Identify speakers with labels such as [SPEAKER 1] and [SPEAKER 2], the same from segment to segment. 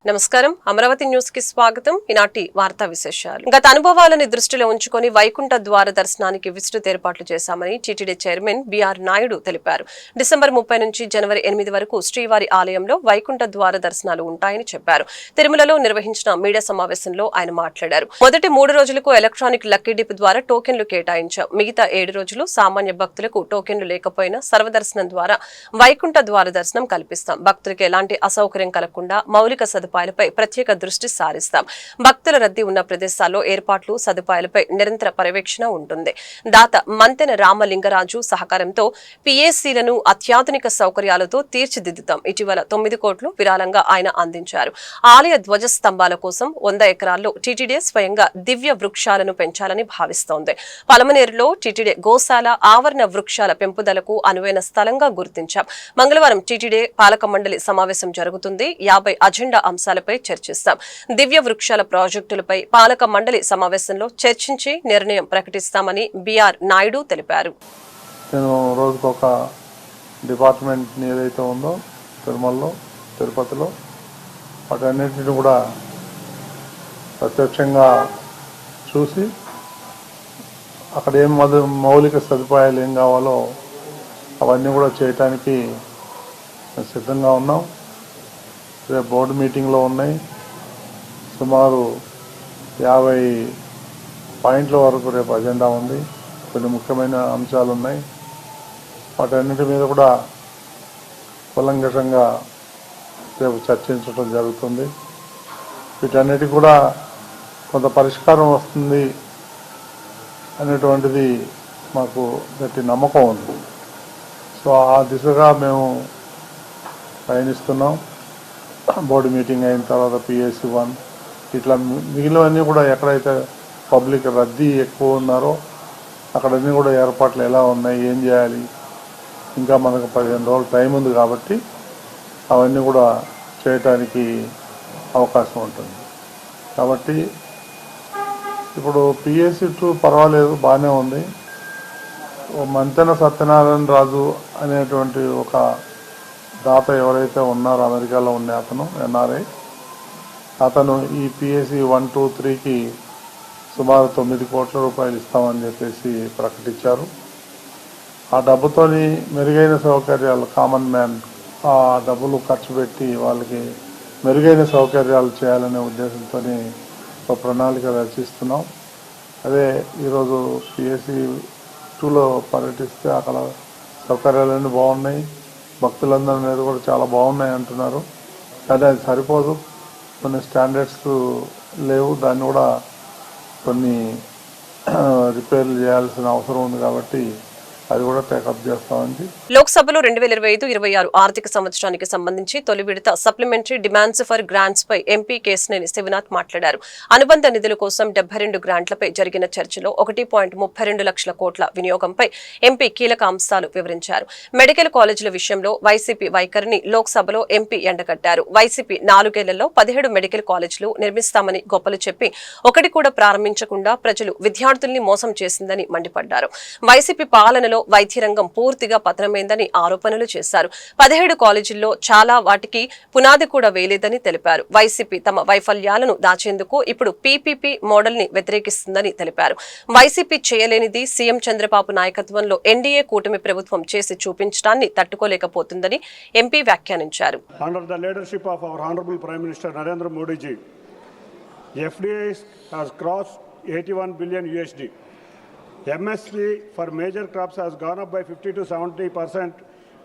[SPEAKER 1] నమస్కారం అమరావతి న్యూస్ కి స్వాగతం. ఈనాటి వార్తా విశేషాలు. గత అనుభవాలను దృష్టిలో ఉంచుకొని వైకుంఠ ద్వార దర్శనానికి విస్తృత ఏర్పాట్లు చేశామని టీటీడీ చైర్మన్ బిఆర్ నాయుడు తెలిపారు. డిసెంబర్ 30 నుంచి జనవరి 8 వరకు శ్రీవారి ఆలయంలో వైకుంఠ ద్వార దర్శనాలు ఉంటాయని చెప్పారు. తిరుమలలో నిర్వహించిన మీడియా సమావేశంలో ఆయన మాట్లాడారు. మొదటి 3 రోజులకు ఎలక్ట్రానిక్ లక్కీ డిప్ ద్వారా టోకెన్లు కేటాయించాం. మిగతా 7 రోజులు సామాన్య భక్తులకు టోకెన్లు లేకపోయినా సర్వదర్శనం ద్వారా వైకుంఠ ద్వార దర్శనం కల్పిస్తాం. భక్తులకు ఎలాంటి అసౌకర్యం కలగకుండా మౌలిక సదుపాయాలపై ప్రత్యేక దృష్టి సారిస్తాం. భక్తుల రద్దీ ఉన్న ప్రదేశాల్లో ఏర్పాట్లు సదుపాయాలపై నిరంతర పర్యవేక్షణ ఉంటుంది. దాత మంతెన రామలింగరాజు సహకారంతో పిఏసీలను అత్యాధునిక సౌకర్యాలతో తీర్చిదిద్దుతాం. ఇటీవల 9 కోట్లు విరాళంగా ఆయన అందించారు. ఆలయ ధ్వజ స్తంభాల కోసం 100 ఎకరాల్లో టీటీడీ స్వయంగా దివ్య వృక్షాలను పెంచాలని భావిస్తోంది. పలమనేరులో టీటీడీ గోశాల ఆవరణ వృక్షాల పెంపుదలకు అనువైన స్థలంగా గుర్తించాం. మంగళవారం టీటీడీ పాలక మండలి సమావేశం జరుగుతుంది. 50 అజెండా అంశాలపై చర్చిస్తాం. దివ్య వృక్షాల ప్రాజెక్టులపై పాలక మండలి సమావేశంలో చర్చించి నిర్ణయం ప్రకటిస్తామని బిఆర్ నాయుడు తెలిపారు.
[SPEAKER 2] నేను రోజుకొక డిపార్ట్మెంట్ ఏదైతే ఉందో తిరుమలలో తిరుపతిలో వాటన్నిటిని కూడా ప్రత్యక్షంగా చూసి అక్కడ ఏం మౌలిక సదుపాయాలు ఏం కావాలో అవన్నీ కూడా చేయటానికి సిద్ధంగా ఉన్నాం. రేపు బోర్డు మీటింగ్లో ఉన్నాయి. సుమారు 50 పాయింట్ల వరకు రేపు అజెండా ఉంది. కొన్ని ముఖ్యమైన అంశాలు ఉన్నాయి. వాటన్నిటి మీద కూడా కూలంకషంగా రేపు చర్చించడం జరుగుతుంది. వీటన్నిటి కూడా కొంత పరిష్కారం వస్తుంది అనేటువంటిది మాకు గట్టి నమ్మకం ఉంది. సో ఆ దిశగా మేము పయనిస్తున్నాం. బోర్డు మీటింగ్ అయిన తర్వాత పిఎస్సి 1 ఇట్లా మిగిలినవన్నీ కూడా ఎక్కడైతే పబ్లిక్ రద్దీ ఎక్కువ ఉన్నారో అక్కడన్నీ కూడా ఏర్పాట్లు ఎలా ఉన్నాయి, ఏం చేయాలి, ఇంకా మనకు 15 రోజులు టైం ఉంది కాబట్టి అవన్నీ కూడా చేయటానికి అవకాశం ఉంటుంది. కాబట్టి ఇప్పుడు పిఎస్సి 2 పర్వాలేదు, బాగానే ఉంది. మంతెన సత్యనారాయణ రాజు అనేటువంటి ఒక దాత ఎవరైతే ఉన్నారో అమెరికాలో ఉండే అతను ఎన్ఆర్ఐ, అతను ఈ పిఎస్సి 1, 2, 3కి సుమారు 9 కోట్ల రూపాయలు ఇస్తామని చెప్పేసి ప్రకటించారు. ఆ డబ్బుతోని మెరుగైన సౌకర్యాలు కామన్ మ్యాన్ ఆ డబ్బులు ఖర్చు పెట్టి వాళ్ళకి మెరుగైన సౌకర్యాలు చేయాలనే ఉద్దేశంతో ఒక ప్రణాళిక రచిస్తున్నాం. అదే ఈరోజు పిఎస్సి 2లో పర్యటిస్తే అక్కడ సౌకర్యాలన్నీ బాగున్నాయి, భక్తులందరూ అనేది కూడా చాలా బాగున్నాయి అంటున్నారు. కానీ అది సరిపోదు, కొన్ని స్టాండర్డ్స్ లేవు, దాన్ని కూడా కొన్ని రిపేర్లు చేయాల్సిన అవసరం ఉంది. కాబట్టి అది కూడా టేకప్ చేస్తామండి.
[SPEAKER 1] లోక్సభలో 2025-26 ఆర్థిక సంవత్సరానికి సంబంధించి తొలి విడత సప్లిమెంటరీ డిమాండ్స్ ఫర్ గ్రాంట్స్ పై ఎంపీ కేశినేని శివనాథ్ మాట్లాడారు. అనుబంధ నిధుల కోసం 72 గ్రాంట్లపై జరిగిన చర్చలో 1.32 లక్షల కోట్ల వినియోగంపై ఎంపీ కీలక అంశాలు వివరించారు. మెడికల్ కాలేజీల విషయంలో వైసీపీ వైఖరిని లోక్సభలో ఎంపీ ఎండగట్టారు. వైసీపీ 4 ఏళ్లలో 17 మెడికల్ కాలేజీలు నిర్మిస్తామని గొప్పలు చెప్పి ఒకటి కూడా ప్రారంభించకుండా ప్రజలు విద్యార్థుల్ని మోసం చేసిందని మండిపడ్డారు. వైసీపీ పాలనలో వైద్య రంగం పూర్తిగా పతనమైందని ఆరోపణలు చేశారు. 17 కాలేజీల్లో చాలా వాటికి పునాది కూడా వేయలేదని తెలిపారు. వైసీపీ తమ వైఫల్యాలను దాచేందుకు ఇప్పుడు పీపీపీ మోడల్ ని వ్యతిరేకిస్తుందని తెలిపారు. వైసీపీ చేయలేనిది సీఎం చంద్రబాబు నాయకత్వంలో ఎన్డీఏ కూటమి ప్రభుత్వం చేసి చూపించడాన్ని తట్టుకోలేకపోతుందని ఎంపీ వ్యాఖ్యానించారు.
[SPEAKER 3] Under the leadership of our Honorable Prime Minister Narendra Modi ji, FDI has crossed 81 billion USD. MSP for major crops has gone up by 50 to 70%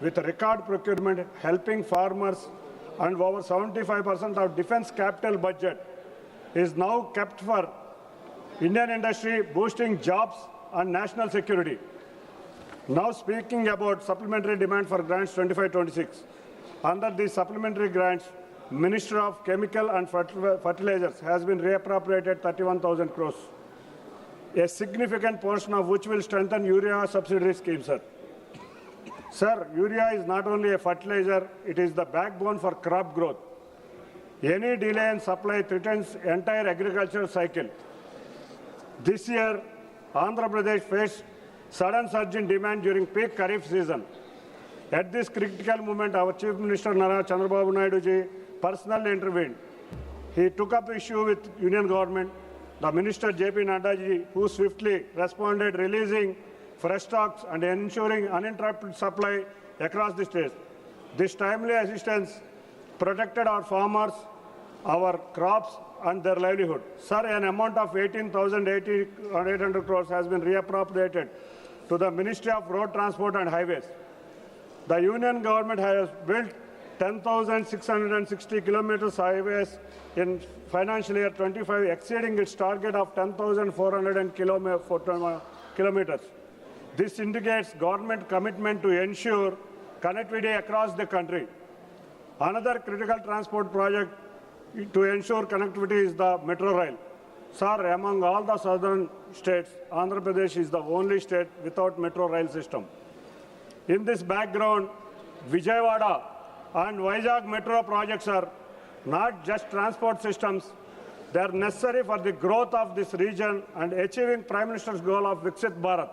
[SPEAKER 3] with record procurement helping farmers, and over 75% of defense capital budget is now kept for Indian industry, boosting jobs and national security. Now speaking about supplementary demand for grants 25-26. Under these supplementary grants, Minister of Chemical and Fertilizers has been reappropriated 31,000 crores. A significant portion of which will strengthen urea subsidy scheme, sir. Sir, urea is not only a fertilizer, it is the backbone for crop growth. Any delay in supply threatens entire agricultural cycle. This year, Andhra Pradesh faced sudden surge in demand during peak Kharif season. At this critical moment, our Chief Minister Nara Chandrababu Naidu ji personally intervened he took up issue with Union government. The Minister J.P. Nadda ji, who swiftly responded, releasing fresh stocks and ensuring uninterrupted supply across the states. This timely assistance protected our farmers, our crops and their livelihood. Sir, an amount of 18,800 crores has been reappropriated to the Ministry of Road Transport and Highways. The Union government has built 10,660 kilometers highways in financial year 25, exceeding its target of 10,400 kilometers. This indicates government commitment to ensure connectivity across the country. Another critical transport project to ensure connectivity is the metro rail. Sir, among all the southern states, Andhra Pradesh is the only state without metro rail system. In this background, Vijayawada and Vizag metro projects are not just transport systems, they are necessary for the growth of this region and achieving Prime Minister's goal of Viksit Bharat.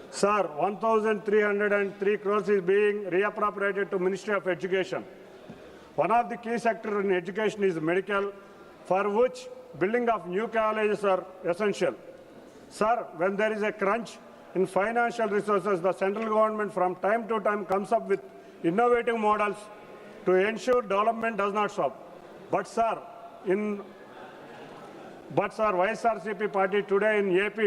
[SPEAKER 3] Sir, 1,303 crores is being reappropriated to Ministry of Education. One of the key sectors in education is medical, for which building of new colleges are essential. Sir, when there is a crunch in financial resources, the central government from time to time comes up with innovative models to ensure development does not stop. But sir, YSRCP party today in AP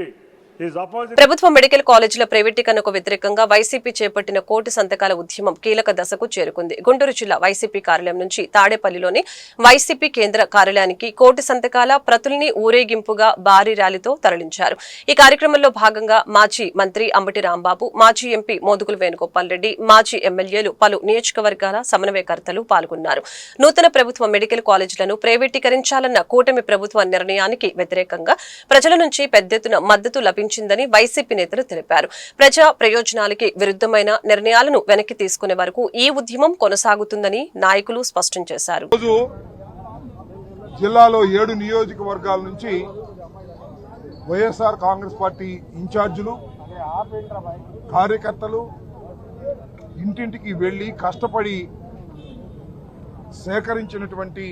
[SPEAKER 3] is opposing.
[SPEAKER 1] ప్రభుత్వ medical కాలేజీల ప్రైవేటీకరణకు వ్యతిరేకంగా YCP చేపట్టిన కోటి సంతకాల ఉద్యమం కీలక దశకు చేరుకుంది. గుంటూరు జిల్లా వైసీపీ కార్యాలయం నుంచి తాడేపల్లిలోని వైసీపీ కేంద్ర కార్యాలయానికి కోటి సంతకాల ప్రతుల్ని ఊరేగింపుగా భారీ ర్యాలీతో తరలించారు. ఈ కార్యక్రమంలో భాగంగా మాజీ మంత్రి అంబటి రాంబాబు, మాజీ ఎంపీ మోదుగుల వేణుగోపాల్ రెడ్డి, మాజీ ఎమ్మెల్యేలు, పలు నియోజకవర్గాల సమన్వయకర్తలు పాల్గొన్నారు. నూతన ప్రభుత్వ మెడికల్ కాలేజీలను ప్రైవేటీకరించాలన్న కూటమి ప్రభుత్వ నిర్ణయానికి వ్యతిరేకంగా ప్రజల నుంచి పెద్ద ఎత్తున మద్దతు లభించిందని వైసీపీ నేతలు తెలిపారు. ప్రజా ప్రయోజనాలకి విరుద్ధమైన నిర్ణయాలను వెనక్కి తీసుకునే వరకు ఈ ఉద్యమం కొనసాగుతుందని నాయకులు స్పష్టం చేశారు.
[SPEAKER 4] జిల్లాలో 7 నియోజకవర్గాల నుంచి వైఎస్ఆర్ కాంగ్రెస్ పార్టీ ఇన్ఛార్జీలు, కార్యకర్తలు ఇంటింటికి వెళ్లి కష్టపడి సేకరించినటువంటి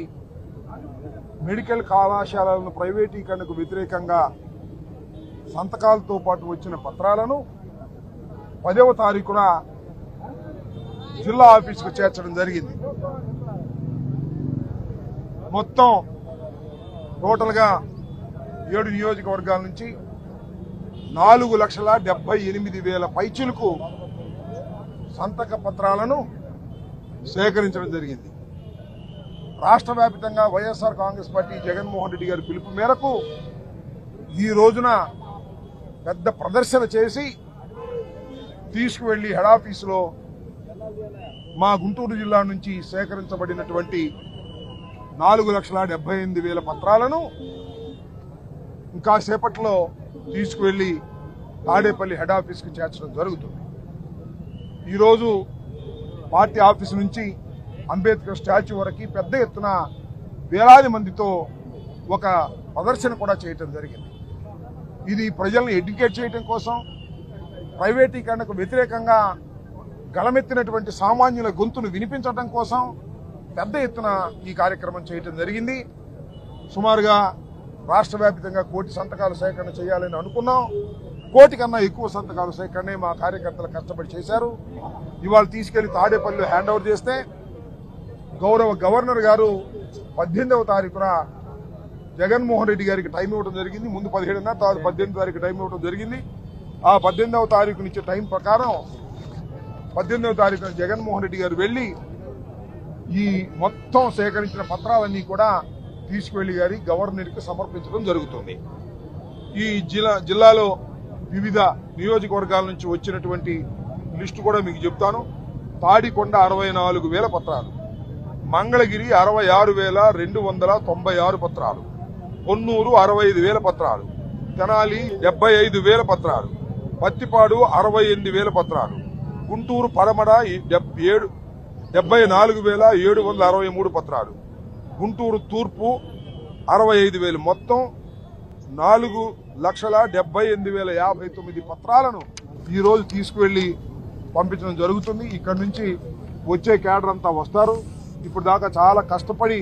[SPEAKER 4] మెడికల్ కళాశాలలను ప్రైవేటీకరణకు వ్యతిరేకంగా సంతకాలతో పాటు వచ్చిన పత్రాలను 10వ తారీఖున జిల్లా ఆఫీసుకు చేర్చడం జరిగింది. మొత్తం టోటల్గా 7 నియోజకవర్గాల నుంచి 4,78,000 పైచిలకు సంతక పత్రాలను సేకరించడం జరిగింది. రాష్ట్ర వ్యాప్తంగా వైఎస్ఆర్ కాంగ్రెస్ పార్టీ జగన్మోహన్ రెడ్డి గారి పిలుపు మేరకు ఈ రోజున పెద్ద ప్రదర్శన చేసి తీసుకువెళ్లి హెడ్ ఆఫీసులో మా గుంటూరు జిల్లా నుంచి సేకరించబడినటువంటి 4,78,000 పత్రాలను ఇంకా సేపట్లో తీసుకువెళ్లి తాడేపల్లి హెడ్ ఆఫీస్కి చేర్చడం జరుగుతుంది. ఈరోజు పార్టీ ఆఫీసు నుంచి అంబేద్కర్ స్టాచ్యూ వరకు పెద్ద ఎత్తున వేలాది మందితో ఒక ప్రదర్శన కూడా చేయటం జరిగింది. ఇది ప్రజల్ని ఎడ్యుకేట్ చేయడం కోసం, ప్రైవేటీకరణకు వ్యతిరేకంగా గళమెత్తినటువంటి సామాన్యుల గొంతును వినిపించడం కోసం పెద్ద ఎత్తున ఈ కార్యక్రమం చేయటం జరిగింది. సుమారుగా రాష్ట్ర వ్యాప్తంగా 1 కోటి సంతకాలు సేకరణ చేయాలని అనుకున్నాం. 1 కోటి కన్నా ఎక్కువ సంతకాలు సేకరణే మా కార్యకర్తలు కష్టపడి చేశారు. ఇవాళ తీసుకెళ్లి తాడేపల్లిలో హ్యాండ్ ఓవర్ చేస్తే గౌరవ గవర్నర్ గారు 18వ తారీఖున జగన్మోహన్ రెడ్డి గారికి టైం ఇవ్వడం జరిగింది. ముందు 17న, తర్వాత 18వ తారీఖు టైం ఇవ్వడం జరిగింది. ఆ 18వ తారీఖునిచ్చే ఇచ్చే టైం ప్రకారం 18వ తారీఖున జగన్మోహన్ రెడ్డి గారు వెళ్లి ఈ మొత్తం సేకరించిన పత్రాలన్నీ కూడా తీసుకువెళ్లి గారి గవర్నర్కి సమర్పించడం జరుగుతుంది. ఈ జిల్లాలో వివిధ నియోజకవర్గాల నుంచి వచ్చినటువంటి లిస్టు కూడా మీకు చెప్తాను. తాడికొండ 64,000 పత్రాలు, మంగళగిరి 66,296 పత్రాలు, పొన్నూరు 65,000 పత్రాలు, తెనాలి 75,000 పత్రాలు, పత్తిపాడు 68,000 పత్రాలు, గుంటూరు పరమడ 74,763 పత్రాలు, గుంటూరు తూర్పు 65,000, మొత్తం 4,78,059 పత్రాలను ఈ రోజు తీసుకువెళ్లి పంపించడం జరుగుతుంది. ఇక్కడ నుంచి వచ్చే క్యాడర్ అంతా వస్తారు. ఇప్పుడు దాకా చాలా కష్టపడి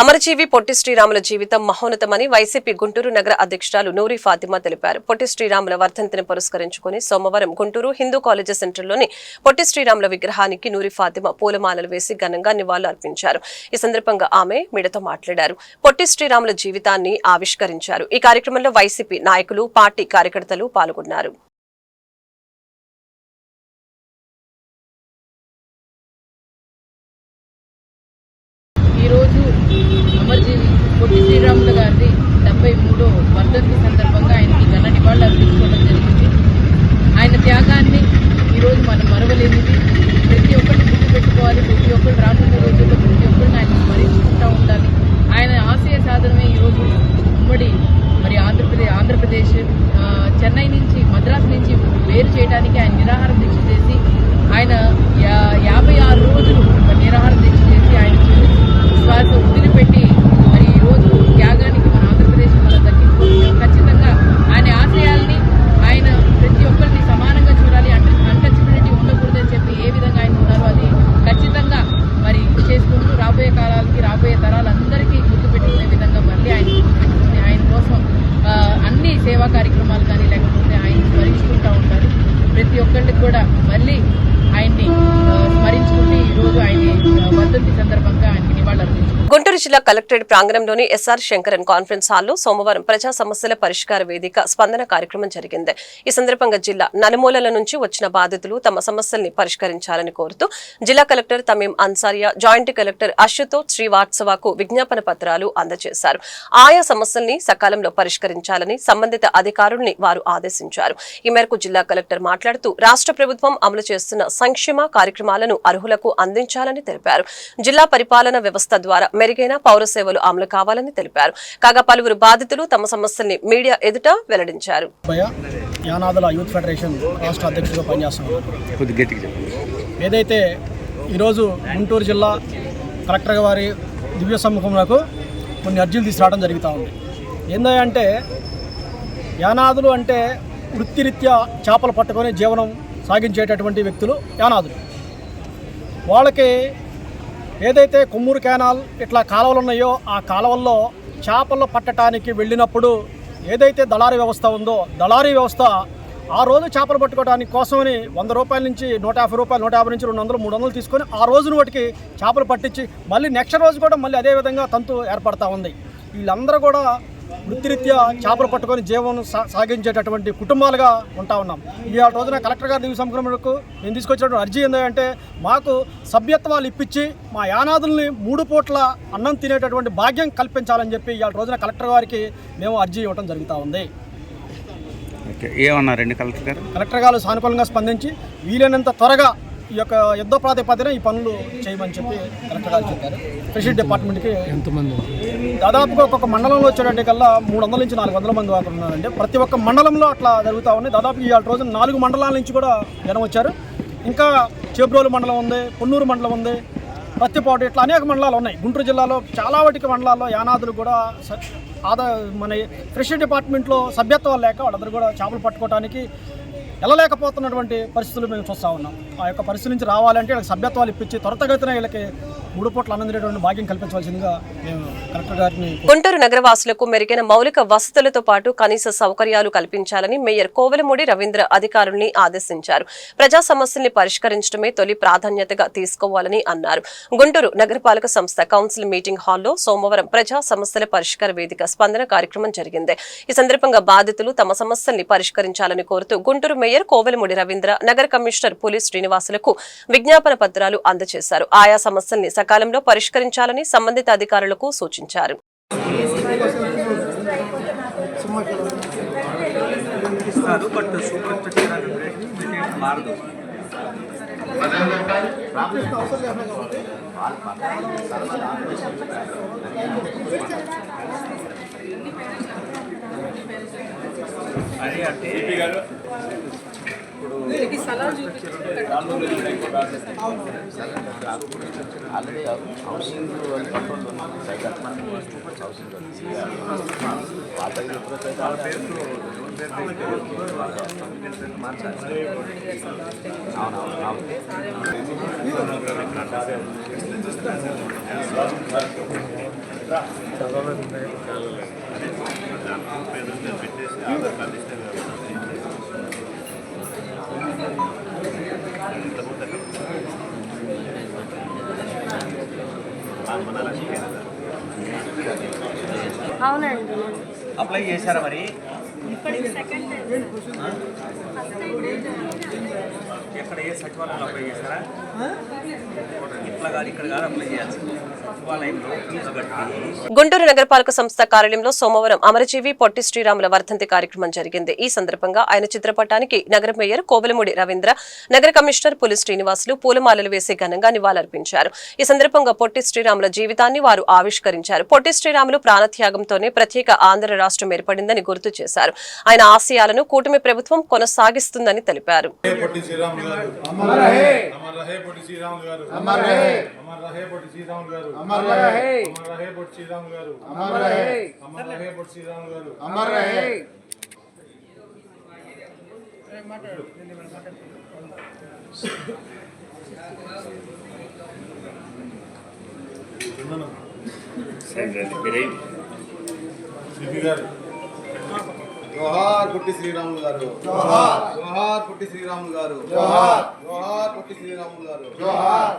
[SPEAKER 1] అమరజీవి పొట్టి శ్రీరాముల జీవితం మహోన్నతమని వైసీపీ గుంటూరు నగర అధ్యక్షురాలు నూరి ఫాతిమా తెలిపారు. పొట్టి శ్రీరాముల వర్ధంతిని పురస్కరించుకుని సోమవారం గుంటూరు హిందూ కాలేజీ సెంటర్లోని పొట్టి శ్రీరాముల విగ్రహానికి నూరి ఫాతిమా పూలమాలలు వేసి ఘనంగా నివాళులు అర్పించారు. ఈ సందర్భంగా ఆమె మీడియాతో మాట్లాడారు. పొట్టి శ్రీరాముల జీవితాన్ని ఆవిష్కరించారు. ఈ కార్యక్రమంలో వైసీపీ నాయకులు, పార్టీ కార్యకర్తలు పాల్గొన్నారు.
[SPEAKER 5] ఈరోజు అమరజీవి పొట్టి శ్రీరాములు గారిది 73వ వర్ధంతి సందర్భంగా ఆయనకి ఘన నివాళులు అర్పించుకోవడం జరిగింది. ఆయన త్యాగాన్ని ఈరోజు మనం మరవలేనిది. ప్రతి ఒక్కరిని గుర్తుపెట్టుకోవాలి. ప్రతి ఒక్కరు రానున్న రోజుల్లో ప్రతి ఒక్కరిని ఆయన స్మరించుకుంటూ ఉండాలి. ఆయన ఆశయ సాధనమే ఈరోజు ఉమ్మడి ఆంధ్రప్రదేశ్ చెన్నై నుంచి మద్రాసు నుంచి వేరు చేయడానికి ఆయన నిరాహార దీక్ష చేసి ఆయన 56 రోజులు నిరాహార దీక్ష చేసి ఆయన శ్వాస వదిలిపెట్టి మరి ఈరోజు త్యాగానికి మన ఆంధ్రప్రదేశ్ మనం దక్కించుకుంటున్నాం. ఖచ్చితంగా ఆయన ఆశయాల్ని ఆయన ప్రతి ఒక్కరిని సమానంగా చూడాలి, అన్టచబిలిటీ ఉండకూడదని చెప్పి ఏ విధంగా ఆయన ఉన్నారో అది ఖచ్చితంగా మరి చేసుకుంటూ రాబోయే కాలాలకి రాబోయే తరాలందరికీ గుర్తుపెట్టుకునే విధంగా మళ్ళీ ఆయన కోసం అన్ని సేవా కార్యక్రమాలు కానీ లేకపోతే ఆయన స్మరించుకుంటూ ఉంటారు. ప్రతి ఒక్కరికి కూడా మళ్ళీ ఆయన్ని స్మరించుకుంటే ఈరోజు ఆయన వర్ధంతి సందర్భంగా ఆయనకి నివాళులర్పించారు.
[SPEAKER 1] గుంటూరు జిల్లా కలెక్టరేట్ ప్రాంగణంలోని ఎస్ఆర్ శంకరన్ కాన్ఫరెన్స్ హాల్లో సోమవారం ప్రజా సమస్యల పరిష్కార వేదిక స్పందన కార్యక్రమం జరిగింది. ఈ సందర్భంగా జిల్లా నలుమూలల నుంచి వచ్చిన బాధితులు తమ సమస్యల్ని పరిష్కరించాలని కోరుతూ జిల్లా collector Tameem Ansariya, joint collector Ashutosh శ్రీవాత్సవకు విజ్ఞాపన పత్రాలు అందజేశారు. ఆయా సమస్యల్ని సకాలంలో పరిష్కరించాలని సంబంధిత అధికారుల్ని వారు ఆదేశించారు. ఈ మేరకు జిల్లా కలెక్టర్ మాట్లాడుతూ రాష్ట్ర ప్రభుత్వం అమలు చేస్తున్న సంక్షేమ కార్యక్రమాలను అర్హులకు అందించాలని తెలిపారు. జిల్లా పరిపాలన వ్యవస్థ ద్వారా మెరుగైన పౌర సేవలు అమలు కావాలని తెలిపారు. కాగా పలువురు బాధితులు తమ సమస్యల్ని మీడియా ఎదుట వెల్లడించారు.
[SPEAKER 6] యానాదుల యూత్ ఫెడరేషన్ రాష్ట్ర అధ్యక్షుడిగా పనిచేస్తున్నాను. ఏదైతే ఈరోజు గుంటూరు జిల్లా కలెక్టర్ వారి దివ్య సమ్ముఖంలో కొన్ని అర్జీలు తీసుకురావడం జరుగుతూ ఉంది. ఏంటంటే యానాదులు అంటే వృత్తిరీత్యా చేపలు పట్టుకొని జీవనం సాగించేటటువంటి వ్యక్తులు యానాదులు. వాళ్ళకి ఏదైతే కొమ్మూరు కెనాల్ ఇట్లా కాలువలు ఉన్నాయో ఆ కాలువల్లో చేపలు పట్టడానికి వెళ్ళినప్పుడు ఏదైతే దళారీ వ్యవస్థ ఉందో దళారీ వ్యవస్థ ఆ రోజు చేపలు పట్టుకోవడానికి కోసమని 100 రూపాయల నుంచి 150 రూపాయలు, 150 నుంచి 200, 300 తీసుకొని ఆ రోజున వాటికి చేపలు పట్టించి మళ్ళీ నెక్స్ట్ రోజు కూడా మళ్ళీ అదేవిధంగా తంతు ఏర్పడతా ఉంది. వీళ్ళందరూ కూడా వృత్తిరీత్యా చేపలు పట్టుకొని జీవనం సాగించేటటువంటి కుటుంబాలుగా ఉంటా ఉన్నాం. ఈ రోజున కలెక్టర్ గారి దివ్య సంక్రమణకు నేను తీసుకొచ్చినటువంటి అర్జీ ఏంటంటే మాకు సభ్యత్వాలు ఇప్పించి మా యానాదుల్ని 3 పూట్ల అన్నం తినేటటువంటి భాగ్యం కల్పించాలని చెప్పి ఈ రోజున కలెక్టర్ గారికి మేము అర్జీ ఇవ్వడం జరుగుతూ ఉంది.
[SPEAKER 7] ఏమన్నారండి కలెక్టర్ గారు
[SPEAKER 6] సానుకూలంగా స్పందించి వీలైనంత త్వరగా ఈ యొక్క యుద్ధ ప్రాతిపదికన ఈ పనులు చేయమని చెప్పి కలెక్టర్ గారు చెప్పారు. కృషి డిపార్ట్మెంట్కి ఎంతమంది దాదాపుగా ఒక్కొక్క మండలంలో వచ్చేటట్టుకల్లా 300 నుంచి 400 మంది వారు ఉన్నారండి. ప్రతి ఒక్క మండలంలో అట్లా జరుగుతూ ఉన్నాయి. దాదాపు ఈ రోజున 4 మండలాల నుంచి కూడా జనం వచ్చారు. ఇంకా చేబ్రోలు మండలం ఉంది, పొన్నూరు మండలం ఉంది, పత్తిపాటు, ఇట్లా అనేక మండలాలు ఉన్నాయి. గుంటూరు జిల్లాలో చాలా వాటికి మండలాల్లో యానాదులు కూడా మన కృషి డిపార్ట్మెంట్లో సభ్యత్వాలు లేక వాళ్ళందరూ కూడా చేపలు పట్టుకోవడానికి వెళ్ళలేకపోతున్నటువంటి పరిస్థితులు మేము చూస్తూ ఉన్నాం. ఆ యొక్క పరిస్థితి నుంచి రావాలంటే వీళ్ళకి సభ్యత్వాలు ఇప్పించి త్వరితగతిన వీళ్ళకి 3 పూట్ల అన్నందినేటువంటి భాగ్యం కల్పించవలసిందిగా మేము కలెక్టర్ గారిని.
[SPEAKER 1] గుంటూరు నగరవాసులకు మెరుగైన మౌలిక వసతులతో పాటు కనీస సౌకర్యాలు కల్పించాలని మేయర్ కోవెలమూడి రవీంద్ర అధికారుల్ని ఆదేశించారు. ప్రజా సమస్యల్ని పరిష్కరించడమే తొలి ప్రాధాన్యతగా తీసుకోవాలని అన్నారు. గుంటూరు నగరపాలక సంస్థ కౌన్సిల్ మీటింగ్ హాల్లో సోమవారం ప్రజా సమస్యల పరిష్కార వేదిక స్పందన కార్యక్రమం జరిగింది. ఈ సందర్భంగా బాధితులు తమ సమస్యల్ని పరిష్కరించాలని కోరుతూ గుంటూరు మేయర్ కోవెలమూడి రవీంద్ర, నగర కమిషనర్ పులి శ్రీనివాసులకు విజ్ఞాపన పత్రాలు అందజేశారు. ఆయా సమస్యల్ని సకాలంలో పరిష్కరించాలని సంబంధిత అధికారులకు సూచించారు.
[SPEAKER 8] ఆల్రెడీ హౌసింగ్ మార్చాలి.
[SPEAKER 7] అవునండి.
[SPEAKER 8] అప్లై చేశారా మరి? ఎక్కడ ఏ సచివాలయంలో అప్లై చేశారా? ఇట్లా కాదు ఇక్కడ కాదు అప్లై చేయాల్సి సచివాలయంలో ఫీజు కట్టి.
[SPEAKER 1] గుంటూరు నగరపాలక సంస్థ కార్యాలయంలో సోమవారం అమరజీవి పొట్టి శ్రీరాముల వర్ధంతి కార్యక్రమం జరిగింది. ఈ సందర్భంగా ఆయన చిత్రపటానికి నగర మేయర్ కోవెలమూడి రవీంద్ర, నగర కమిషనర్ పులి శ్రీనివాసులు పూలమాలలు వేసి ఘనంగా నివాళులర్పించారు. ఈ సందర్భంగా పొట్టి శ్రీరాముల జీవితాన్ని వారు ఆవిష్కరించారు. పొట్టి శ్రీరాములు ప్రాణత్యాగంతోనే ప్రత్యేక ఆంధ్ర రాష్ట్రం ఏర్పడిందని గుర్తు చేశారు. ఆయన ఆశయాలను కూటమి ప్రభుత్వం కొనసాగిస్తుందని తెలిపారు.
[SPEAKER 9] జోహార్ పొట్టి శ్రీరాములు గారు, జోహార్ పొట్టి శ్రీరాములు గారు, జోహార్ పొట్టి శ్రీరాములు గారు, జోహార్.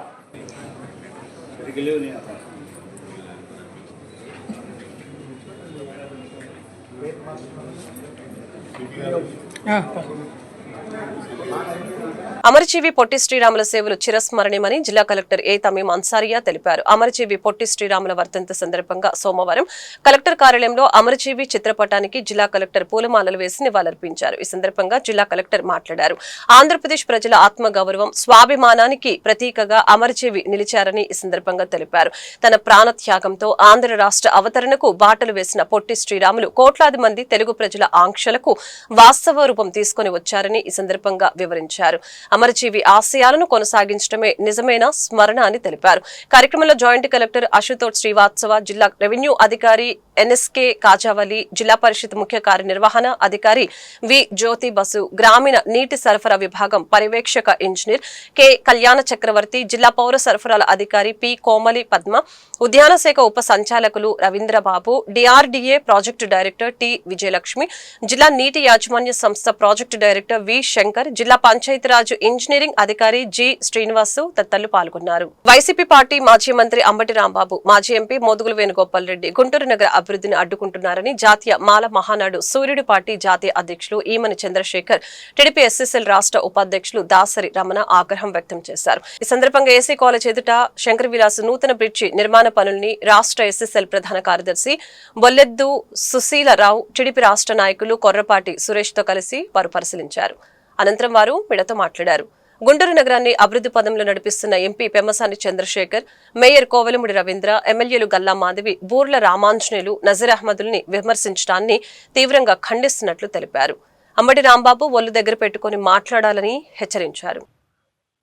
[SPEAKER 1] అమరజీవి పొట్టి శ్రీరాముల సేవలు చిరస్మరణీయమని జిల్లా కలెక్టర్ ఏ తమీం అన్సారియా తెలిపారు. అమరజీవి పొట్టి శ్రీరాముల వర్ధంతి సందర్భంగా సోమవారం కలెక్టర్ కార్యాలయంలో అమరజీవి చిత్రపటానికి జిల్లా కలెక్టర్ పూలమాలలు వేసి నివాళులర్పించారు. ఈ సందర్భంగా జిల్లా కలెక్టర్ మాట్లాడారు. ఆంధ్రప్రదేశ్ ప్రజల ఆత్మగౌరవం, స్వాభిమానానికి ప్రతీకగా అమరజీవి నిలిచారని ఈ సందర్భంగా తెలిపారు. తన ప్రాణత్యాగంతో ఆంధ్ర రాష్ట్ర అవతరణకు బాటలు వేసిన పొట్టి శ్రీరాములు కోట్లాది మంది తెలుగు ప్రజల ఆంక్షలకు వాస్తవ రూపం తీసుకుని వచ్చారని ఈ సందర్భంగా వివరించారు. అమరజీవి ఆశయాలను కొనసాగించడమే నిజమైన స్మరణ అని తెలిపారు. కార్యక్రమంలో జాయింట్ కలెక్టర్ అశుతోష్ శ్రీవాత్సవ, జిల్లా రెవెన్యూ అధికారి ఎన్ఎస్కే కాజావలి, జిల్లా పరిషత్ ముఖ్య కార్యనిర్వహణ అధికారి వి జ్యోతి బసు, గ్రామీణ నీటి సరఫరా విభాగం పర్యవేక్షక ఇంజనీర్ కె కళ్యాణ చక్రవర్తి, జిల్లా పౌర సరఫరాల అధికారి పి కోమలి పద్మ, ఉద్యాన శాఖ ఉప సంచాలకులు Ravindra Babu, DRDA project director T Vijayalakshmi, జిల్లా నీటి యాజమాన్య సంస్థ ప్రాజెక్టు డైరెక్టర్ వి శంకర్, జిల్లా పంచాయతీరాజ్ ఇంజనీరింగ్ అధికారి జి శ్రీనివాసు తదితరులు పాల్గొన్నారు. వైసీపీ పార్టీ మాజీ మంత్రి అంబటి రాంబాబు, మాజీ ఎంపీ మోదుగుల వేణుగోపాల్ రెడ్డి గుంటూరు నగర అభివృద్ధిని అడ్డుకుంటున్నారని జాతీయ మాల మహానాడు సూర్యుడు పార్టీ జాతీయ అధ్యక్షులు ఈమని చంద్రశేఖర్, టీడీపీ ఎస్ఎస్ఎల్ రాష్ట్ర ఉపాధ్యక్షులు దాసరి రమణ ఆగ్రహం వ్యక్తం చేశారు. ఈ సందర్భంగా ఏసీ కాలేజ్ ఎదుట శంకర్ విలాస్ నూతన బ్రిడ్జి నిర్మాణ పనుల్ని రాష్ట్ర ఎస్ఎస్ఎల్ ప్రధాన కార్యదర్శి బొల్లెద్దు సుశీలరావు, టీడీపీ రాష్ట్ర నాయకులు కొర్రపాటి సురేష్ తో కలిసి వారు పరిశీలించారు. అనంతరం వారు మీడియాతో మాట్లాడారు. గుంటూరు నగరాన్ని అభివృద్ధి పదంలో నడిపిస్తున్న ఎంపీ పెమ్మసాని చంద్రశేఖర్, మేయర్ కోవెలమూడి రవీంద్ర, ఎమ్మెల్యేలు గల్లా మాధవి, బూర్ల రామాంజనేయులు, నజీర్ అహ్మదుల్ని విమర్శించడాన్ని తీవ్రంగా ఖండిస్తున్నట్లు తెలిపారు. అంబటి రాంబాబు ఒళ్ళు దగ్గర పెట్టుకుని మాట్లాడాలని హెచ్చరించారు.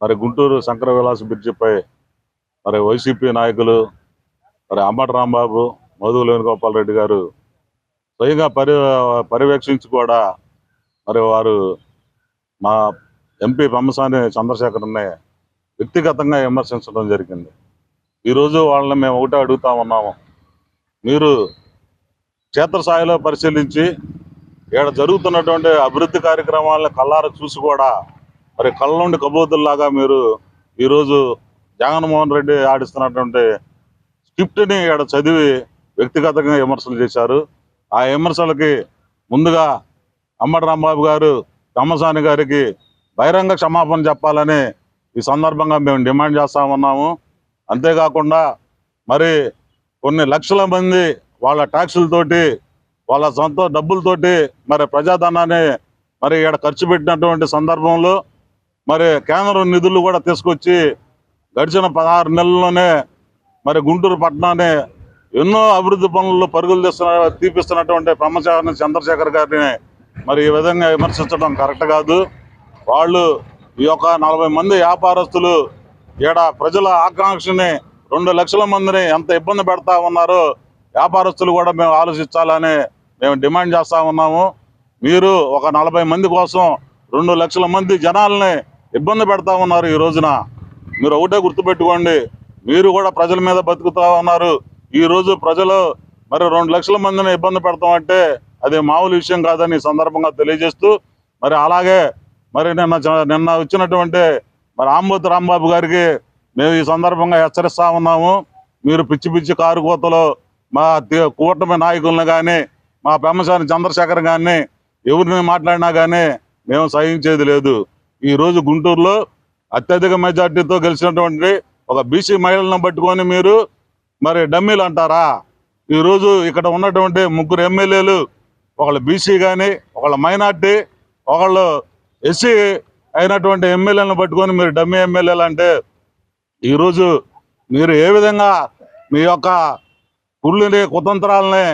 [SPEAKER 10] మరి గుంటూరు శంకర విలాస్ బ్రిడ్జిపై మరి వైసీపీ నాయకులు మరి అంబటి రాంబాబు, మోదుగుల వేణుగోపాల్ రెడ్డి గారు స్వయంగా పర్యవేక్షించి కూడా మరి వారు మా ఎంపీ పెమ్మసాని చంద్రశేఖర్ని వ్యక్తిగతంగా విమర్శించడం జరిగింది. ఈరోజు వాళ్ళని మేము ఒకటే అడుగుతా ఉన్నాము, మీరు క్షేత్రస్థాయిలో పరిశీలించి ఇక్కడ జరుగుతున్నటువంటి అభివృద్ధి కార్యక్రమాలను కళ్ళారా చూసి కూడా మరి కళ్ళ నుండి కబోతుల్లాగా మీరు ఈరోజు జగన్మోహన్ రెడ్డి ఆడిస్తున్నటువంటి స్క్రిప్ట్ని ఇక్కడ చదివి వ్యక్తిగతంగా విమర్శలు చేశారు. ఆ విమర్శలకి ముందుగా అంబటి రాంబాబు గారు పెమ్మసాని గారికి బహిరంగ క్షమాపణ చెప్పాలని ఈ సందర్భంగా మేము డిమాండ్ చేస్తా ఉన్నాము. అంతేకాకుండా మరి కొన్ని లక్షల మంది వాళ్ళ ట్యాక్సులతోటి, వాళ్ళ సొంత డబ్బులతోటి మరి ప్రజాధనాన్ని మరి ఇక్కడ ఖర్చు పెట్టినటువంటి సందర్భంలో మరి కేంద్రం నిధులు కూడా తీసుకొచ్చి గడిచిన 16 నెలల్లోనే మరి గుంటూరు పట్టణాన్ని ఎన్నో అభివృద్ధి పనుల్లో పరుగులు తీపిస్తున్నటువంటి పెమ్మసాని చంద్రశేఖర్ గారిని మరి ఈ విధంగా విమర్శించడం కరెక్ట్ కాదు. వాళ్ళు ఈ యొక్క 40 మంది వ్యాపారస్తులు ఈడ ప్రజల ఆకాంక్షని 2 లక్షల మందిని ఎంత ఇబ్బంది పెడతా ఉన్నారో వ్యాపారస్తులు కూడా మేము ఆలోచించాలని మేము డిమాండ్ చేస్తా ఉన్నాము. మీరు ఒక 40 మంది కోసం 2 లక్షల మంది జనాల్ని ఇబ్బంది పెడతా ఉన్నారు. ఈ రోజున మీరు ఒకటే గుర్తుపెట్టుకోండి, మీరు కూడా ప్రజల మీద బతుకుతా ఉన్నారు. ఈరోజు ప్రజలు మరి 2 లక్షల మందిని ఇబ్బంది పెడతామంటే అది మామూలు విషయం కాదని ఈ సందర్భంగా తెలియజేస్తూ, మరి అలాగే మరి నిన్న వచ్చినటువంటి మరి ఆంబోతు రాంబాబు గారికి మేము ఈ సందర్భంగా హెచ్చరిస్తా ఉన్నాము. మీరు పిచ్చి పిచ్చి కారు కోతలు మా కూటమి నాయకులను కానీ మా పెమ్మసాని చంద్రశేఖర్ గారిని ఎవరిని మాట్లాడినా కానీ మేము సహించేది లేదు. ఈరోజు గుంటూరులో అత్యధిక మెజార్టీతో గెలిచినటువంటి ఒక బీసీ మహిళలను పట్టుకొని మీరు మరి డమ్మీలు అంటారా? ఈరోజు ఇక్కడ ఉన్నటువంటి 3 ఎమ్మెల్యేలు, ఒకళ్ళు బీసీ కానీ, ఒకళ్ళు మైనార్టీ, ఒకళ్ళు ఎస్సీ అయినటువంటి ఎమ్మెల్యేలను పట్టుకొని మీరు డమ్మీ ఎమ్మెల్యేలు అంటే ఈరోజు మీరు ఏ విధంగా మీ యొక్క కుళ్ళని కుతంత్రాలని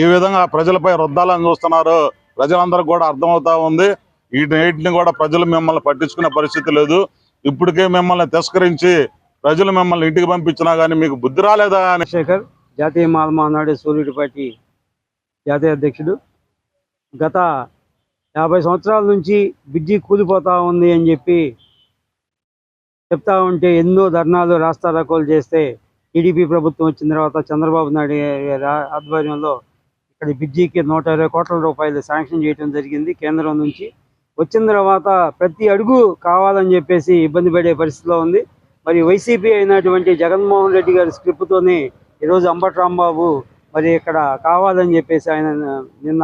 [SPEAKER 10] ఏ విధంగా ప్రజలపై రుద్దాలని చూస్తున్నారో ప్రజలందరికీ కూడా అర్థమవుతా ఉంది. వీటిని కూడా ప్రజలు మిమ్మల్ని పట్టించుకునే పరిస్థితి లేదు. ఇప్పటికే మిమ్మల్ని తిరస్కరించి ప్రజలు మిమ్మల్ని ఇంటికి పంపించినా కానీ మీకు బుద్ధి రాలేదా అని.
[SPEAKER 7] శేఖర్, జాతీయ మాలమానాడు సూర్యుడి పార్టీ జాతీయ అధ్యక్షుడు. గత 50 సంవత్సరాల నుంచి బ్రిడ్జి కూలిపోతా ఉంది అని చెప్పి చెప్తా ఉంటే ఎన్నో ధర్నాలు రాస్తారోకోలు చేస్తే టీడీపీ ప్రభుత్వం వచ్చిన తర్వాత చంద్రబాబు నాయుడు గారి ఆధ్వర్యంలో ఇక్కడ బ్రిడ్జికి 120 కోట్ల రూపాయలు శాంక్షన్ చేయడం జరిగింది కేంద్రం నుంచి. వచ్చిన తర్వాత ప్రతి అడుగు కావాలని చెప్పేసి ఇబ్బంది పడే పరిస్థితిలో ఉంది. మరి వైసీపీ అయినటువంటి జగన్మోహన్ రెడ్డి గారి స్క్రిప్ట్తోనే ఈరోజు అంబటి రాంబాబు మరి ఇక్కడ కావాలని చెప్పేసి ఆయన నిన్న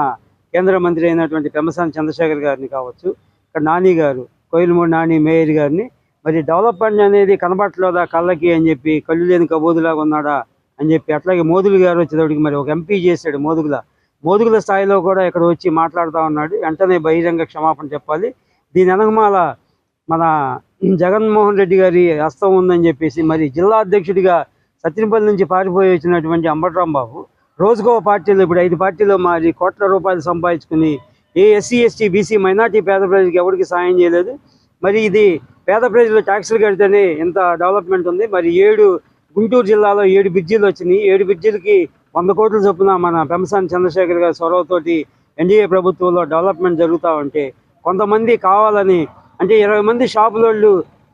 [SPEAKER 7] కేంద్ర మంత్రి అయినటువంటి పెమ్మసాని చంద్రశేఖర్ గారిని కావచ్చు, ఇక్కడ నాని గారు, కోయిలమూడి నాని మేయర్ గారిని మరి డెవలప్మెంట్ అనేది కనబట్టలేదా కళ్ళకి అని చెప్పి, కళ్ళు లేని కబోదులాగా ఉన్నాడా అని చెప్పి, అట్లాగే మోదుగులు గారు వచ్చేటప్పటికి మరి ఒక ఎంపీ చేశాడు మోదుగుల స్థాయిలో కూడా ఇక్కడ వచ్చి మాట్లాడుతూ ఉన్నాడు. వెంటనే బహిరంగ క్షమాపణ చెప్పాలి. దీని వెనకమాల మన జగన్మోహన్ రెడ్డి గారి హస్తం ఉందని చెప్పేసి మరి జిల్లా అధ్యక్షుడిగా సత్తినపల్లి నుంచి పారిపోయి వచ్చినటువంటి అంబటి రాంబాబు రోజుకో పార్టీలో ఇప్పుడు 5 పార్టీలో మారి కోట్ల రూపాయలు సంపాదించుకుని ఏ ఎస్సీ ఎస్టీ బీసీ మైనార్టీ పేద ప్రజలకు ఎవరికి సాయం చేయలేదు. మరి ఇది పేద ప్రజలు ట్యాక్సులు కడితేనే ఇంత డెవలప్మెంట్ ఉంది. మరి గుంటూరు జిల్లాలో 7 బ్రిడ్జీలు వచ్చినాయి. 7 బ్రిడ్జీలకి 100 కోట్ల చొప్పున మన పెమ్మసాని చంద్రశేఖర్ గారి చొరవతోటి ఎన్డీఏ ప్రభుత్వంలో డెవలప్మెంట్ జరుగుతూ ఉంటే కొంతమంది కావాలని అంటే 20 మంది షాపులోళ్ళు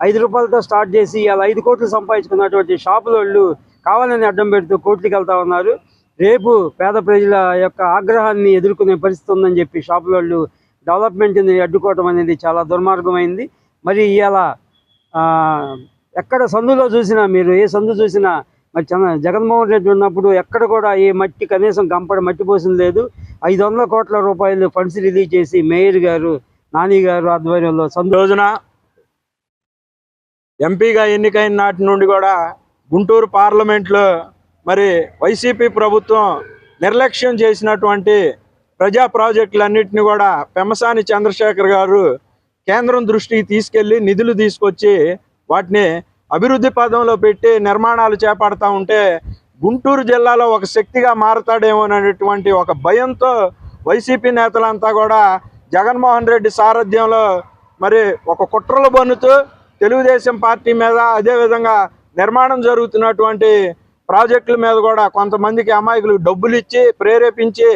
[SPEAKER 7] 5 రూపాయలతో స్టార్ట్ చేసి అలా 5 కోట్లు సంపాదించుకున్నటువంటి షాపులోళ్ళు కావాలని అడ్డం పెడుతూ కోర్టుకి వెళ్తా ఉన్నారు. రేపు పేద ప్రజల యొక్క ఆగ్రహాన్ని ఎదుర్కొనే పరిస్థితి ఉందని చెప్పి షాపులోళ్ళు డెవలప్మెంట్ని అడ్డుకోవడం అనేది చాలా దుర్మార్గమైంది. మరి ఇలా ఎక్కడ సందులో చూసినా మీరు ఏ సందు చూసినా మరి జగన్మోహన్ రెడ్డి ఉన్నప్పుడు ఎక్కడ కూడా ఏ మట్టి కనీసం గంపడి మట్టి పోసింది లేదు. 500 కోట్ల రూపాయలు ఫండ్స్ రిలీజ్ చేసి మేయర్ గారు నాని గారు ఆధ్వర్యంలో
[SPEAKER 11] రోజున ఎంపీగా ఎన్నికైన నాటి నుండి కూడా గుంటూరు పార్లమెంట్లో మరి వైసీపీ ప్రభుత్వం నిర్లక్ష్యం చేసినటువంటి ప్రజా ప్రాజెక్టులన్నింటినీ కూడా పెమ్మసాని చంద్రశేఖర్ గారు కేంద్రం దృష్టికి తీసుకెళ్లి నిధులు తీసుకొచ్చి వాటిని అభివృద్ధి పదంలో పెట్టి నిర్మాణాలు చేపడతా ఉంటే గుంటూరు జిల్లాలో ఒక శక్తిగా మారతాడేమో అనేటువంటి ఒక భయంతో వైసీపీ నేతలంతా కూడా జగన్మోహన్ రెడ్డి సారథ్యంలో మరి ఒక కుట్రలు బన్నుతూ తెలుగుదేశం పార్టీ మీద అదేవిధంగా నిర్మాణం జరుగుతున్నటువంటి ప్రాజెక్టుల మీద కూడా కొంతమందికి అమాయకులకు డబ్బులు ఇచ్చి ప్రేరేపించి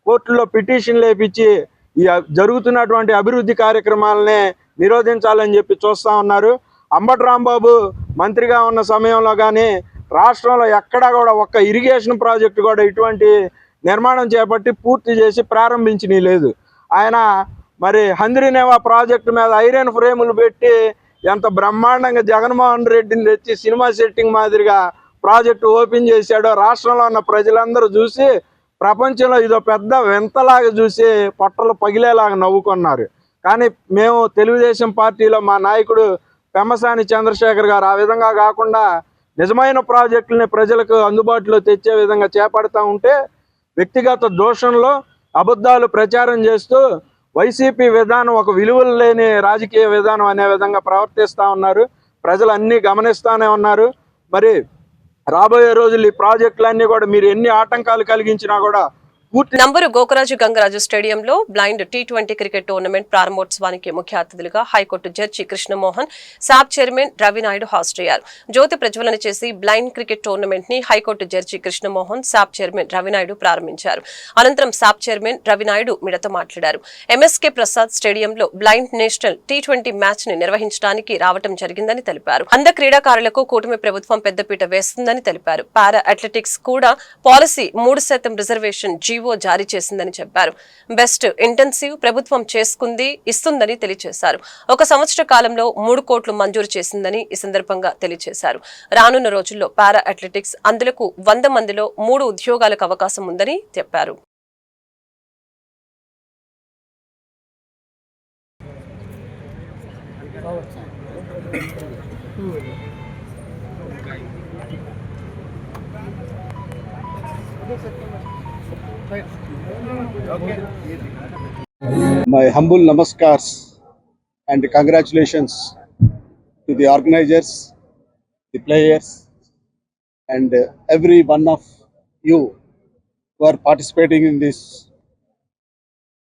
[SPEAKER 11] కోర్టులో పిటిషన్లు వేపించి ఈ జరుగుతున్నటువంటి అభివృద్ధి కార్యక్రమాలని నిరోధించాలని చెప్పి చూస్తూ ఉన్నారు. అంబటి రాంబాబు మంత్రిగా ఉన్న సమయంలో కానీ రాష్ట్రంలో ఎక్కడా కూడా ఒక్క ఇరిగేషన్ ప్రాజెక్టు కూడా ఇటువంటి నిర్మాణం చేపట్టి పూర్తి చేసి ప్రారంభించని లేదు. ఆయన మరి హంద్రీనేవా ప్రాజెక్టు మీద ఐరన్ ఫ్రేములు పెట్టి ఎంత బ్రహ్మాండంగా జగన్మోహన్ రెడ్డిని తెచ్చి సినిమా సెట్టింగ్ మాదిరిగా ప్రాజెక్టు ఓపెన్ చేశాడో రాష్ట్రంలో ఉన్న ప్రజలందరూ చూసి ప్రపంచంలో ఇదో పెద్ద వింతలాగా చూసి పొట్టలు పగిలేలాగా నవ్వుకున్నారు. కానీ మేము తెలుగుదేశం పార్టీలో మా నాయకుడు పెమ్మసాని చంద్రశేఖర్ గారు ఆ విధంగా కాకుండా నిజమైన ప్రాజెక్టులని ప్రజలకు అందుబాటులో తెచ్చే విధంగా చేపడతా ఉంటే వ్యక్తిగత దోషంలో అబద్ధాలు ప్రచారం చేస్తూ వైసీపీ విధానం ఒక విలువలు లేని రాజకీయ విధానం అనే విధంగా ప్రవర్తిస్తూ ఉన్నారు. ప్రజలు అన్నీ గమనిస్తూనే ఉన్నారు. మరి రాబోయే రోజులు ఈ ప్రాజెక్టులన్నీ కూడా మీరు ఎన్ని ఆటంకాలు కలిగించినా కూడా పూర్తి
[SPEAKER 1] నంబరు గోకరాజు గంగరాజు స్టేడియంలో బ్లైండ్ T20 క్రికెట్ టోర్నమెంట్ ప్రారంభోత్సవానికి ముఖ్య అతిథులుగా హైకోర్టు జడ్జి కృష్ణమోహన్, సాబ్ చైర్మన్ రవినాయుడు హాజరయ్యారు. జ్యోతి ప్రజ్వలన చేసి బ్లైండ్ క్రికెట్ టోర్నమెంట్ ని హైకోర్టు జడ్జి కృష్ణమోహన్, సాబ్ చైర్మన్ రవినాయుడు ప్రారంభించారు. అనంతరం సాబ్ చైర్మన్ రవినాయుడు మీడియాతో మాట్లాడారు. ఎంఎస్కే ప్రసాద్ స్టేడియంలో బ్లైండ్ నేషనల్ T20 మ్యాచ్ ని నిర్వహించడానికి రావడం జరిగిందని తెలిపారు. అందరు క్రీడాకారులకు కూటమి ప్రభుత్వం పెద్దపీట వేస్తుందని తెలిపారు. పారా అథ్లెటిక్స్ కూడా పాలసీ 3% రిజర్వేషన్ జీవో జారీ చేసిందని చెప్పారు. బెస్ట్ ఇంటెన్సివ్ ప్రభుత్వం ఇస్తుందని తెలియజేశారు. 1 సంవత్సర కాలంలో 3 కోట్లు మంజూరు చేసిందని ఈ సందర్భంగా తెలియజేశారు. రానున్న రోజుల్లో పారా అథ్లెటిక్స్ అందులకు 100 మందిలో 3 ఉద్యోగాలకు అవకాశం ఉందని చెప్పారు.
[SPEAKER 9] My humble namaskars and congratulations to the organizers, the players, and every one of you who are participating in this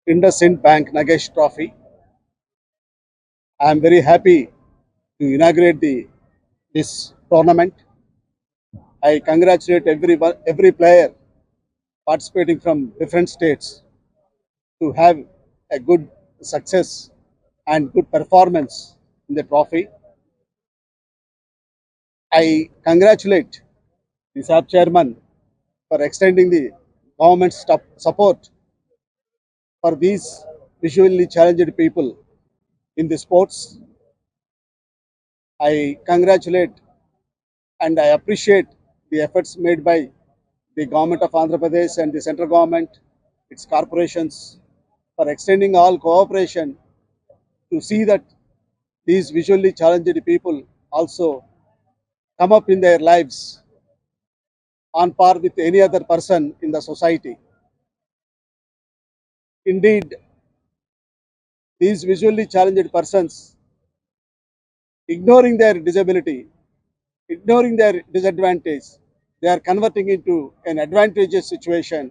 [SPEAKER 9] IndusInd Bank Nagesh Trophy. I am very happy to inaugurate this tournament. I congratulate every player participating from different states to have a good success and good performance in the trophy. I congratulate the SAP chairman for extending the government's support for these visually challenged people in the sports. I congratulate and I appreciate the efforts made by the government of Andhra Pradesh and the central government, its corporations, for extending all cooperation to see that these visually challenged people also come up in their lives on par with any other person in the society. Indeed, these visually challenged persons, ignoring their disability, ignoring their disadvantage, they are converting into an advantageous situation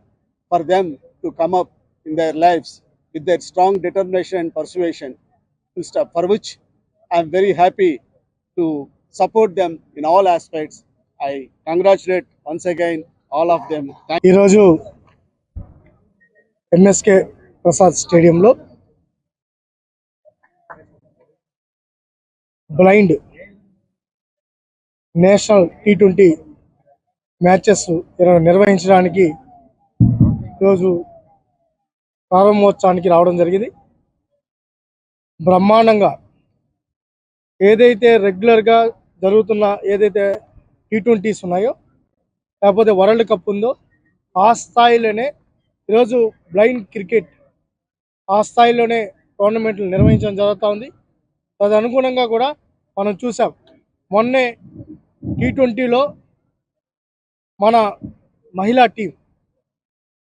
[SPEAKER 9] for them to come up in their lives with their strong determination and persuasion to stop, for which I am very happy to support them in all aspects. I congratulate once again all of them.
[SPEAKER 6] ఈరోజు MSK Prasad స్టేడియంలో blind national T20 matches నిర్వహించడానికి ఈరోజు ప్రారంభోత్సవానికి రావడం జరిగింది. బ్రహ్మాండంగా ఏదైతే రెగ్యులర్గా జరుగుతున్న ఏదైతే T20s ఉన్నాయో, లేకపోతే వరల్డ్ కప్ ఉందో, ఆ స్థాయిలోనే ఈరోజు బ్లైండ్ క్రికెట్ ఆ స్థాయిలోనే టోర్నమెంట్లు నిర్వహించడం జరుగుతూ ఉంది. తదనుగుణంగా కూడా మనం చూసాం, మొన్నే T20లో మన మహిళా టీం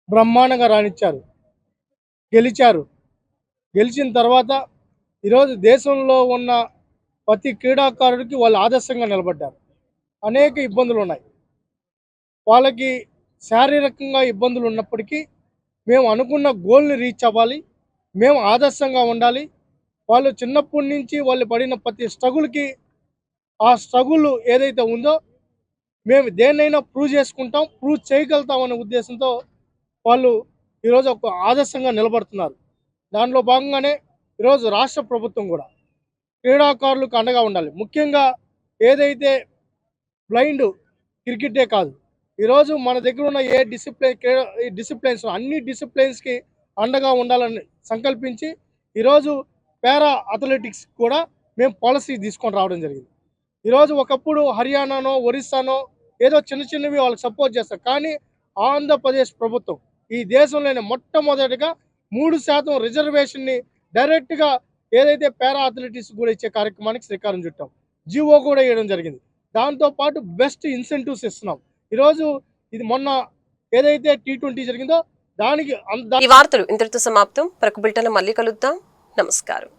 [SPEAKER 6] బ్రహ్మాండంగా రాణించారు, గెలిచారు. గెలిచిన తర్వాత ఈరోజు దేశంలో ఉన్న ప్రతి క్రీడాకారుడికి వాళ్ళు ఆదర్శంగా నిలబడ్డారు. అనేక ఇబ్బందులు ఉన్నాయి, వాళ్ళకి శారీరకంగా ఇబ్బందులు ఉన్నప్పటికీ మేము అనుకున్న గోల్ని రీచ్ అవ్వాలి, మేము ఆదర్శంగా ఉండాలి. వాళ్ళు చిన్నప్పటి నుంచి వాళ్ళు పడిన ప్రతి స్ట్రగుల్కి ఆ స్ట్రగుల్ ఏదైతే ఉందో మేము దేన్నైనా ప్రూవ్ చేసుకుంటాం, ప్రూవ్ చేయగలుగుతాం అనే ఉద్దేశంతో వాళ్ళు ఈరోజు ఒక ఆదర్శంగా నిలబడుతున్నారు. దానిలో భాగంగానే ఈరోజు రాష్ట్ర ప్రభుత్వం కూడా క్రీడాకారులకు అండగా ఉండాలి. ముఖ్యంగా ఏదైతే బ్లైండ్ క్రికెటే కాదు, ఈరోజు మన దగ్గర ఉన్న ఏ డిసిప్లిన్స్ అన్ని డిసిప్లిన్స్కి అండగా ఉండాలని సంకల్పించి ఈరోజు పారా అథ్లెటిక్స్ కూడా మేము పాలసీ తీసుకొని రావడం జరిగింది. ఈరోజు ఒకప్పుడు హర్యానానో ఒరిస్సానో ఏదో చిన్నవి వాళ్ళకి సపోర్ట్ చేస్తారు, కానీ ఆంధ్రప్రదేశ్ ప్రభుత్వం ఈ దేశంలోనే మొట్టమొదటిగా 3% రిజర్వేషన్ని డైరెక్ట్గా ఏదైతే పారా అథ్లెటిక్స్ కూడా ఇచ్చే కార్యక్రమానికి శ్రీకారం చుట్టాం. జీవో కూడా వేయడం జరిగింది. దాంతోపాటు బెస్ట్ ఇన్సెంటివ్స్ ఇస్తున్నాం. ఈరోజు ఇది మొన్న ఏదైతే T20 జరిగిందో దానికి
[SPEAKER 1] ఈ వార్తలు ఇంతటితో సమాప్తం. ప్రకు బులెటిన్ మళ్ళీ కలుద్దాం. నమస్కారం.